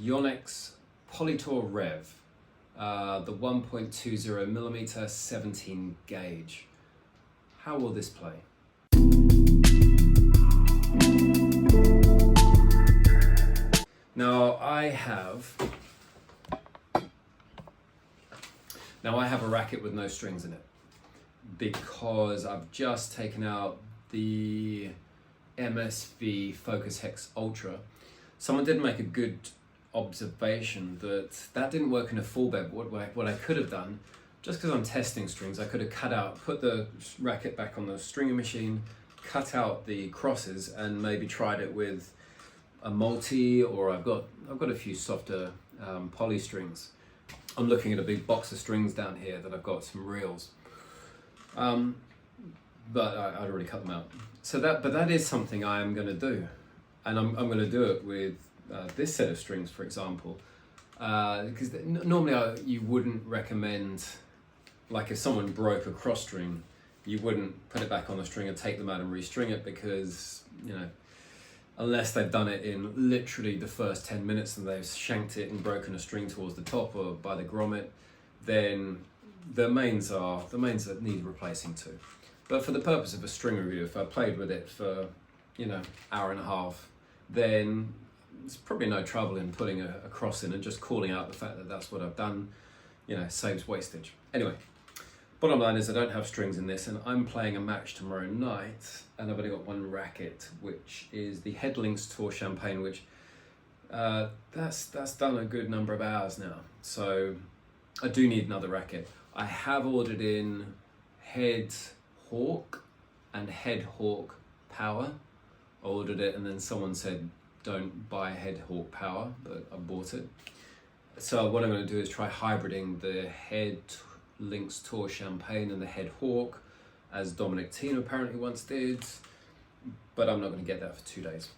Yonex Poly Tour Rev, the 1.20mm 17 gauge. How will this play? Now I have a racket with no strings in it because I've just taken out the MSV Focus Hex Ultra. Someone did make a good observation that didn't work in a full bed. What I could have done, just because I'm testing strings, I could have put the racket back on the stringing machine, cut out the crosses, and maybe tried it with a multi, or I've got a few softer poly strings. I'm looking at a big box of strings down here that I've got some reels, but I'd already cut them out. So that is something I am going to do, and I'm going to do it with this set of strings, for example, because normally you wouldn't recommend, like if someone broke a cross string, you wouldn't put it back on the string and take them out and restring it, because, you know, unless they've done it in literally the first 10 minutes and they've shanked it and broken a string towards the top or by the grommet, then the mains that need replacing too. But for the purpose of a string review, if I played with it for, you know, hour and a half, then it's probably no trouble in putting a cross in and just calling out the fact that that's what I've done. You know, saves wastage. Anyway, bottom line is I don't have strings in this, and I'm playing a match tomorrow night, and I've only got one racket, which is the Yonex Tour Champagne, which that's done a good number of hours now. So I do need another racket. I have ordered in Head Hawk and Head Hawk Power. I ordered it and then someone said don't buy Head Hawk Power, but I bought it. So what I'm going to do is try hybriding the Yonex Tour Champagne and the Head Hawk, as Dominic Thiem apparently once did, but I'm not going to get that for 2 days.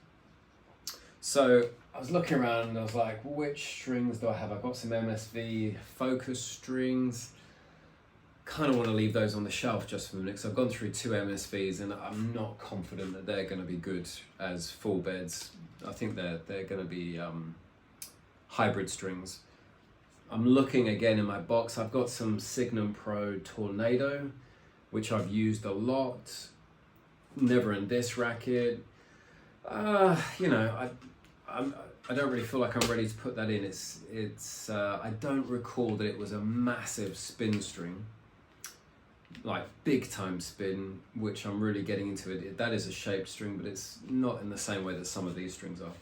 So I was looking around and I was like, which strings do I have? I've got some MSV Focus strings. Kind of want to leave those on the shelf just for a minute, because I've gone through 2 MSVs and I'm not confident that they're going to be good as full beds. I think they're going to be hybrid strings. I'm looking again in my box. I've got some Signum Pro Tornado, which I've used a lot. Never in this racket. You know, I don't really feel like I'm ready to put that in. I don't recall that it was a massive spin string, like big time spin, which I'm really getting into it. That is a shaped string, but it's not in the same way that some of these strings are.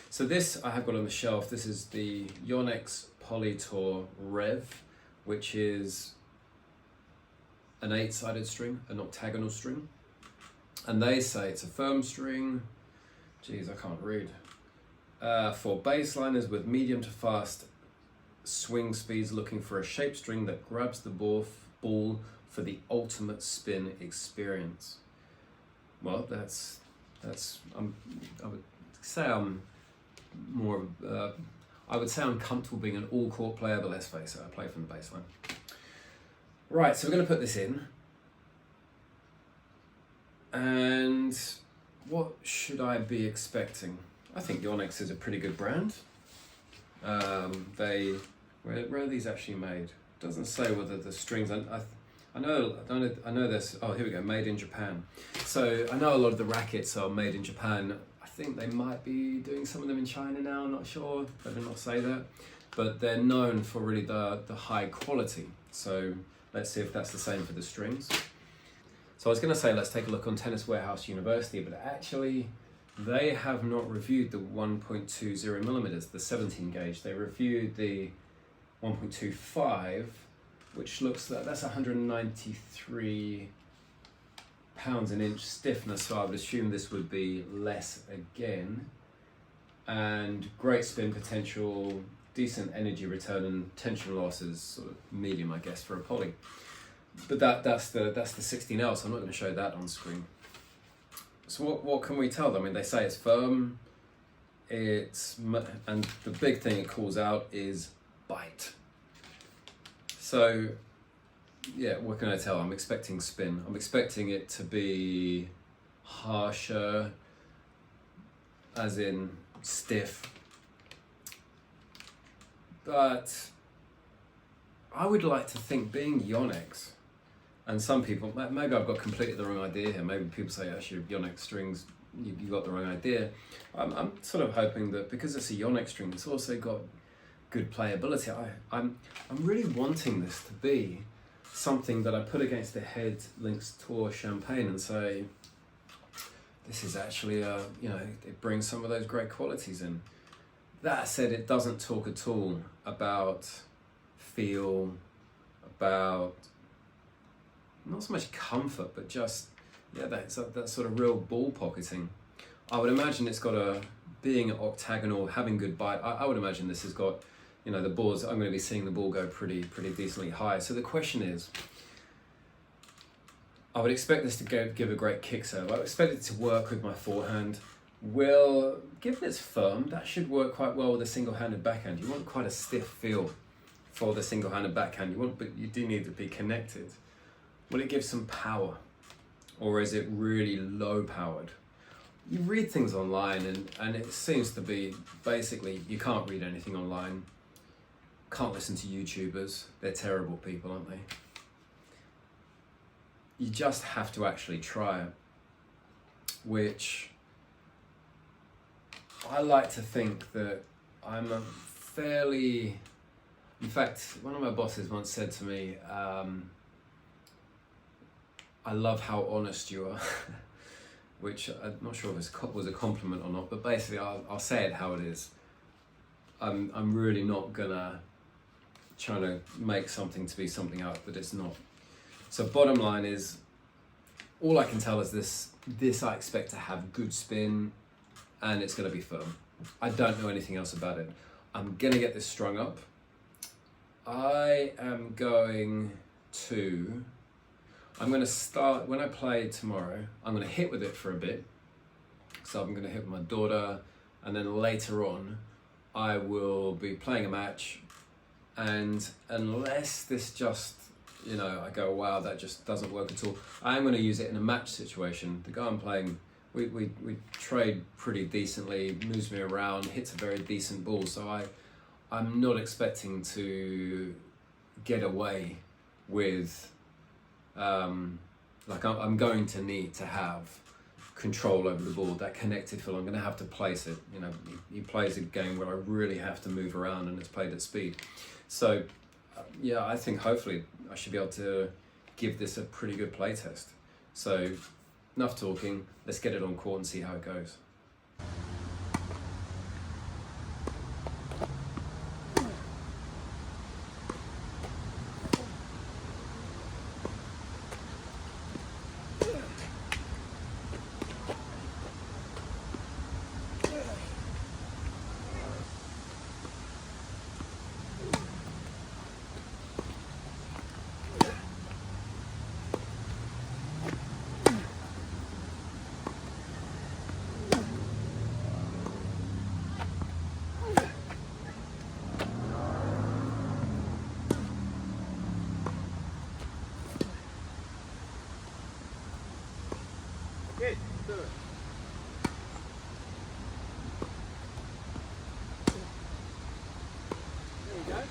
So this I have got on the shelf. This is the Yonex Poly Tour Rev, which is an 8-sided string, an octagonal string. And they say it's a firm string. Geez, I can't read. For baseliners with medium to fast swing speeds looking for a shaped string that grabs the ball for the ultimate spin experience. Well, I would say I'm more of I would say I'm comfortable being an all-court player, but let's face it, I play from the baseline. Right, so we're going to put this in. And what should I be expecting? I think Yonex is a pretty good brand. Where are these actually made? It doesn't say whether the strings. I know this. Oh, here we go. Made in Japan. So I know a lot of the rackets are made in Japan. I think they might be doing some of them in China now. I'm not sure. Better not say that. But they're known for really the high quality. So let's see if that's the same for the strings. So I was going to say let's take a look on Tennis Warehouse University, but actually they have not reviewed the 1.20mm, the 17 gauge. They reviewed the 1.25, which looks like that's 193 pounds an inch stiffness, so I would assume this would be less again. And great spin potential, decent energy return, and tension loss is sort of medium, I guess, for a poly. But that's the 16L, so I'm not going to show that on screen. So what can we tell them? I mean, they say it's firm, and the big thing it calls out is bite. So yeah, what can I tell? I'm expecting spin. I'm expecting it to be harsher, as in stiff, But I would like to think, being Yonex, and some people, maybe I've got completely the wrong idea here. Maybe people say, actually, Yonex strings, you got the wrong idea. I'm sort of hoping that because it's a Yonex string, it's also got good playability. I'm really wanting this to be something that I put against the Head Links Tour Champagne and say, this is actually it brings some of those great qualities in. That said, it doesn't talk at all about feel, about not so much comfort, but just, that sort of real ball pocketing. I would imagine it's got being octagonal, having good bite, I would imagine this has got, the balls, I'm going to be seeing the ball go pretty decently high. So the question is, I would expect this to give a great kick serve. I would expect it to work with my forehand. Given it's firm, that should work quite well with a single-handed backhand. You want quite a stiff feel for the single-handed backhand. But you do need to be connected. Will it give some power, or is it really low-powered? You read things online, and it seems to be basically you can't read anything online. Can't listen to YouTubers. They're terrible people, aren't they? You just have to actually try it, which I like to think that I'm a fairly... In fact, one of my bosses once said to me, I love how honest you are, which I'm not sure if it was a compliment or not, but basically I'll say it how it is. I'm really not gonna try to make something to be something out that it's not. So bottom line is, all I can tell is this I expect to have good spin, and it's going to be firm. I don't know anything else about it. I'm going to get this strung up. I'm going to start, when I play tomorrow, I'm going to hit with it for a bit. So I'm going to hit with my daughter, and then later on, I will be playing a match, and unless this just, I go, wow, that just doesn't work at all, I'm going to use it in a match situation. The guy I'm playing, we trade pretty decently, moves me around, hits a very decent ball, so I'm not expecting to get away with, I'm going to need to have control over the ball, that connected feel. I'm going to have to place it. He plays a game where I really have to move around, and it's played at speed. So, I think hopefully I should be able to give this a pretty good play test. So, enough talking, let's get it on court and see how it goes. Good, do it. There you go.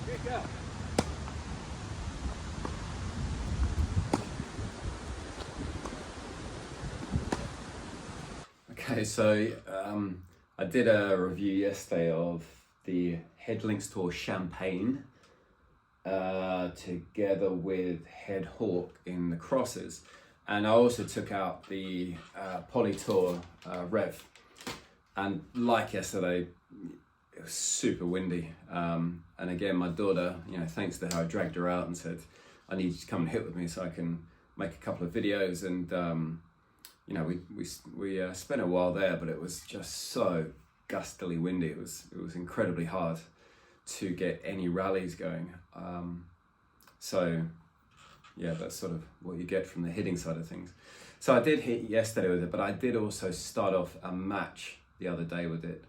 Good go. Okay, so I did a review yesterday of the Head Links Tour Champagne together with Head Hawk in the crosses, and I also took out the Poly Tour Rev, and like yesterday, it was super windy, and again my daughter, thanks to her, I dragged her out and said I need you to come and hit with me so I can make a couple of videos, and we spent a while there, but it was just so gustily windy. It was incredibly hard to get any rallies going. So yeah, that's sort of what you get from the hitting side of things. So I did hit yesterday with it, but I did also start off a match the other day with it,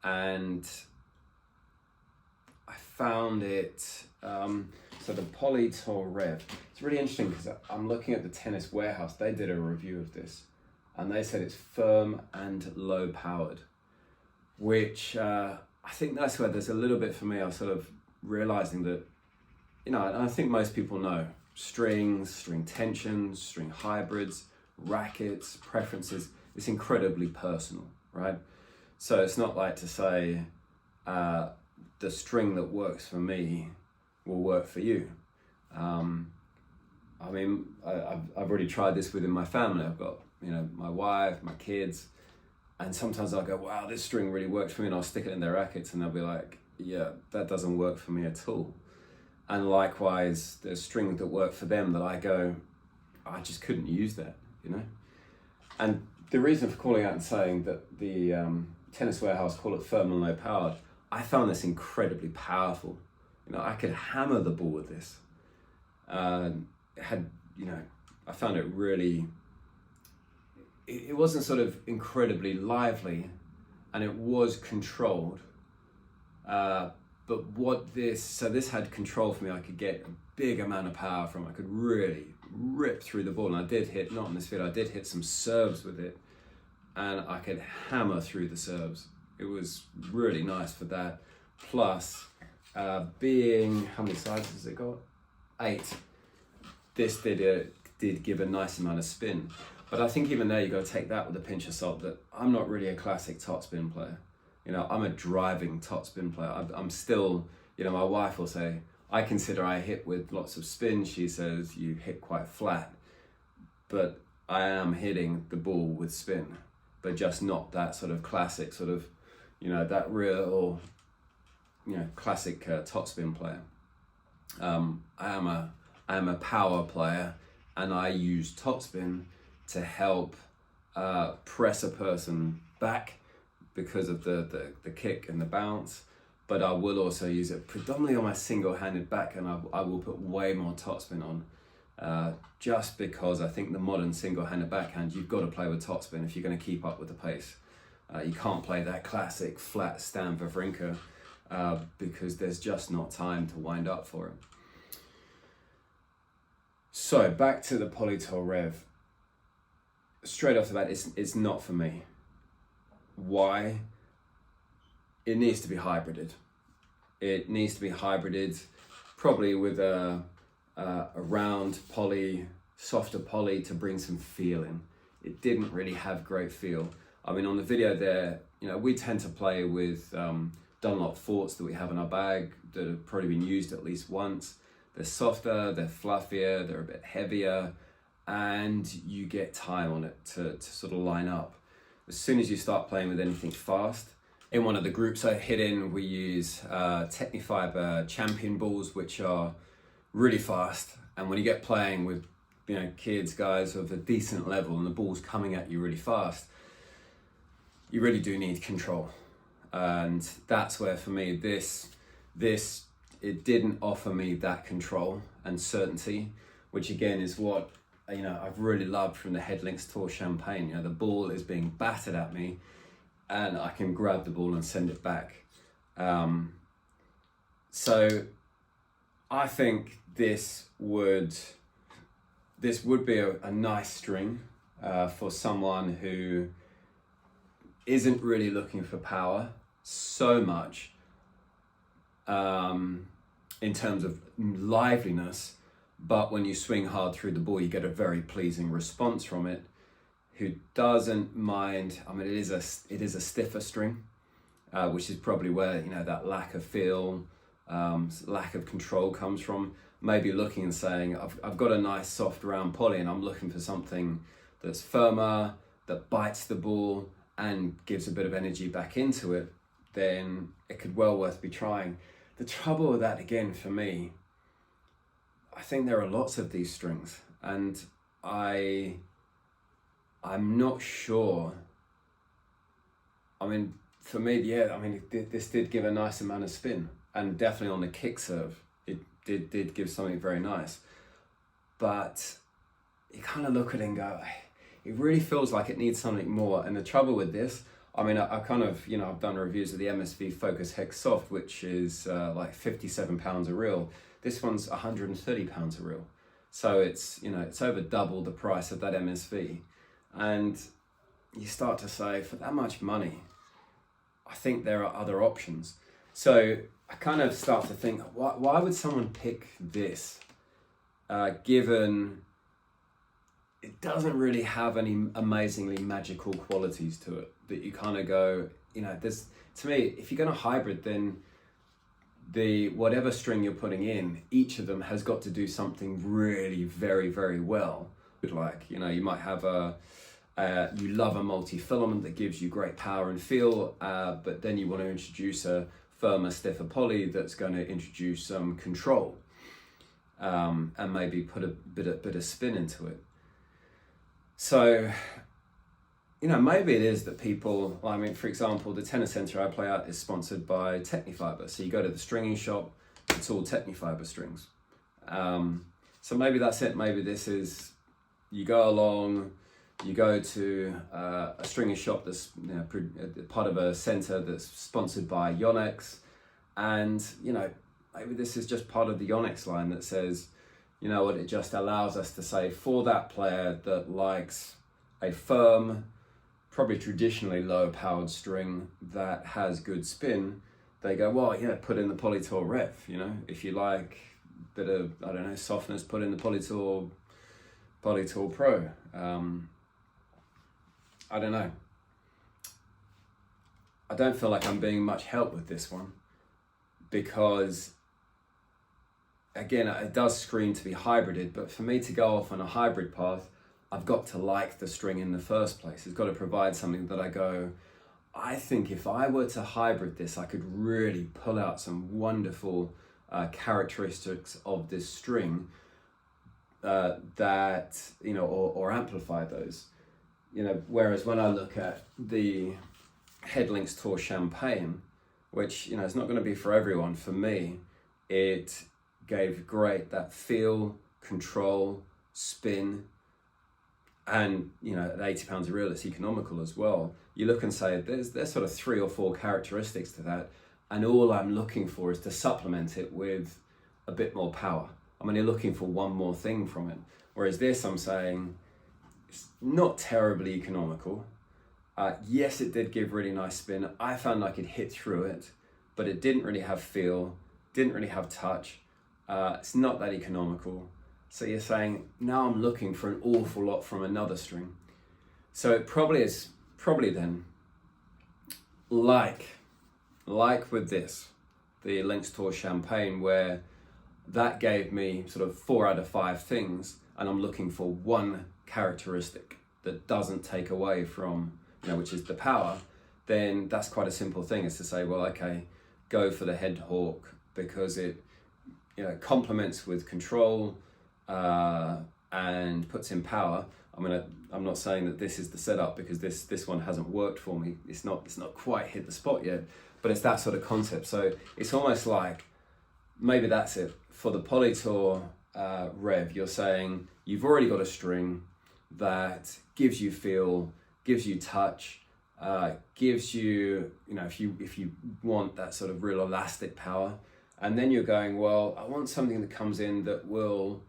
and I found it, so the Poly Tour Rev, it's really interesting because I'm looking at the Tennis Warehouse. They did a review of this and they said it's firm and low powered, which I think that's where there's a little bit for me. I was sort of realizing that, and I think most people know strings, string tensions, string hybrids, rackets, preferences. It's incredibly personal, right? So it's not like to say the string that works for me will work for you. I've already tried this within my family. I've got, my wife, my kids, and sometimes I'll go, wow, this string really works for me, and I'll stick it in their rackets and they'll be like, yeah, that doesn't work for me at all. And likewise, there's strings that work for them that I go, I just couldn't use that, And the reason for calling out and saying that the Tennis Warehouse call it firm and low powered, I found this incredibly powerful. I could hammer the ball with this. I found it really, it wasn't sort of incredibly lively, and it was controlled. But this had control for me. I could get a big amount of power from it. I could really rip through the ball. And I did hit, not in this video, I did hit some serves with it, and I could hammer through the serves. It was really nice for that. Plus, being, how many sizes has it got? 8. This did give a nice amount of spin. But I think even there, you got to take that with a pinch of salt, that I'm not really a classic topspin player. I'm a driving topspin player. I'm still, my wife will say, I consider I hit with lots of spin. She says you hit quite flat, but I am hitting the ball with spin, but just not that sort of classic sort of, that real, classic topspin player. I am a power player, and I use topspin to help press a person back because of the kick and the bounce, but I will also use it predominantly on my single-handed back, and I will put way more topspin on, just because I think the modern single-handed backhand, you've got to play with topspin if you're going to keep up with the pace. You can't play that classic flat stand Wawrinka because there's just not time to wind up for it. So back to the Poly Tour Rev. Straight off the bat, it's not for me. Why? It needs to be hybrided. It needs to be hybrided, probably with a round poly, softer poly to bring some feel in. It didn't really have great feel. I mean, on the video there, we tend to play with Dunlop forts that we have in our bag that have probably been used at least once. They're softer, they're fluffier, they're a bit heavier, and you get time on it to sort of line up. As soon as you start playing with anything fast, in one of the groups I hit in, we use Technifiber champion balls, which are really fast. And when you get playing with kids, guys of a decent level, and the ball's coming at you really fast, you really do need control. And that's where, for me, it didn't offer me that control and certainty, which again is what I've really loved from the Headlinks Tour Champagne. The ball is being battered at me, and I can grab the ball and send it back. So I think this would be a nice string for someone who isn't really looking for power so much in terms of liveliness, but when you swing hard through the ball, you get a very pleasing response from it. Who doesn't mind? I mean, it is a stiffer string, which is probably where that lack of feel, lack of control comes from. Maybe looking and saying, I've got a nice soft round poly, and I'm looking for something that's firmer, that bites the ball and gives a bit of energy back into it. Then it could well worth be trying. The trouble with that, again, for me, I think there are lots of these strings, and I'm not sure. I mean, for me, this did give a nice amount of spin, and definitely on the kick serve, it did give something very nice. But you kind of look at it and go, it really feels like it needs something more. And the trouble with this, I mean, I kind of, I've done reviews of the MSV Focus Hex Soft, which is like £57 a reel. This one's £130 a reel. So it's, it's over double the price of that MSV. And you start to say, for that much money, I think there are other options. So I kind of start to think, why would someone pick this, given it doesn't really have any amazingly magical qualities to it, that you kind of go, there's, to me, if you're going to hybrid, then the whatever string you're putting in, each of them has got to do something really very, very well. Like, you might have you love a multi-filament that gives you great power and feel, but then you want to introduce a firmer, stiffer poly that's going to introduce some control, and maybe put a bit of spin into it. So, maybe it is that people, I mean, for example, the tenor center I play out is sponsored by Technifiber. So you go to the stringing shop, it's all Technifiber strings. So maybe that's it. Maybe this is, you go along, you go to a stringing shop that's part of a center that's sponsored by Yonex, and maybe this is just part of the Yonex line that says, it just allows us to say, for that player that likes a firm, probably traditionally low powered string that has good spin, they go, well, put in the Poly Tour Rev. If you like a bit of, I don't know, softness, put in the Poly Tour Pro. I don't know. I don't feel like I'm being much help with this one, because again, it does scream to be hybrided, but for me to go off on a hybrid path, I've got to like the string in the first place. It's got to provide something that I go, I think if I were to hybrid this, I could really pull out some wonderful characteristics of this string that, or amplify those. Whereas when I look at the Headlinks Tour Champagne, which, is not going to be for everyone, for me, it gave great that feel, control, spin, and at £80 a reel, it's economical as well. You look and say, there's sort of 3 or 4 characteristics to that, and all I'm looking for is to supplement it with a bit more power. I'm only looking for one more thing from it. Whereas this, I'm saying, it's not terribly economical. Yes, it did give really nice spin. I found I could hit through it, but it didn't really have feel, didn't really have touch. It's not that economical. So you're saying, now I'm looking for an awful lot from another string. So it probably then, like with this, the Lynx Tour Champagne, where that gave me sort of 4 out of 5 things, and I'm looking for one characteristic that doesn't take away from, which is the power, then that's quite a simple thing, is to say, well, okay, go for the head hawk, because it complements with control, and puts in power. I'm not saying that this is the setup, because this one hasn't worked for me. It's not quite hit the spot yet, but it's that sort of concept. So it's almost like, maybe that's it. For the Poly Tour Rev, you're saying you've already got a string that gives you feel, gives you touch, gives you, if you want that sort of real elastic power, and then you're going, well, I want something that comes in that will,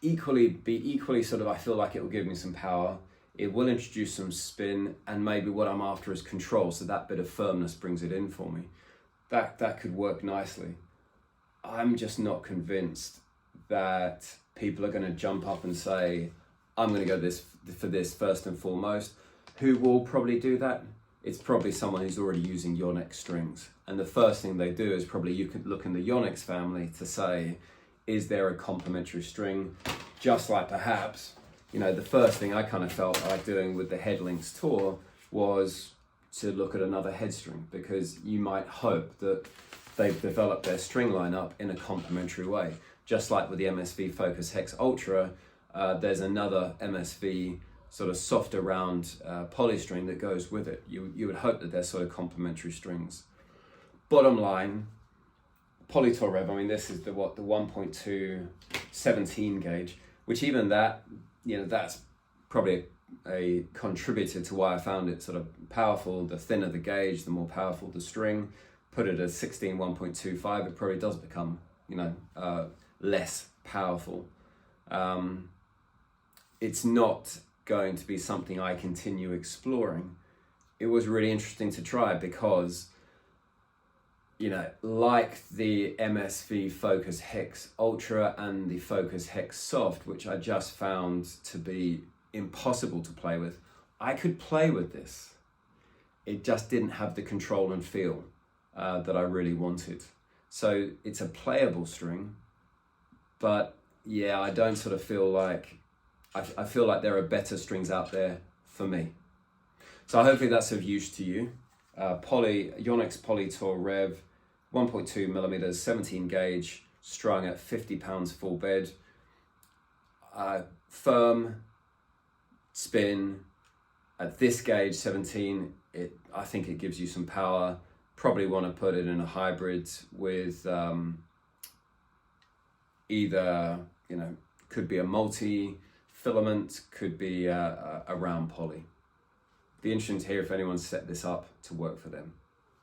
equally sort of, I feel like it will give me some power. It will introduce some spin, and maybe what I'm after is control. So that bit of firmness brings it in for me. That could work nicely. I'm just not convinced that people are going to jump up and say, I'm going to go for this first and foremost. Who will probably do that? It's probably someone who's already using Yonex strings. And the first thing they do is probably, you could look in the Yonex family to say, is there a complementary string? Just like perhaps, the first thing I kind of felt like doing with the Headlinks Tour was to look at another head string, because you might hope that they've developed their string lineup in a complementary way. Just like with the MSV Focus Hex Ultra, there's another MSV sort of softer round poly string that goes with it. You would hope that they're sort of complementary strings. Bottom line, Poly Tour Rev, this is the 1.2 17 gauge, which even that, that's probably a contributor to why I found it sort of powerful. The thinner the gauge, the more powerful the string. Put it at 16 1.25, it probably does become, less powerful. It's not going to be something I continue exploring. It was really interesting to try because, like the MSV Focus Hex Ultra and the Focus Hex Soft, which I just found to be impossible to play with, I could play with this. It just didn't have the control and feel that I really wanted. So it's a playable string, but yeah, I don't sort of feel like, I feel like there are better strings out there for me. So hopefully that's of use to you. Yonex Poly Tour Rev 1.2mm 17 gauge, strung at 50 pounds full bed. Firm spin at this gauge 17. I think it gives you some power. Probably want to put it in a hybrid with either, could be a multi-filament, could be a round poly. Be interesting to hear if anyone's set this up to work for them.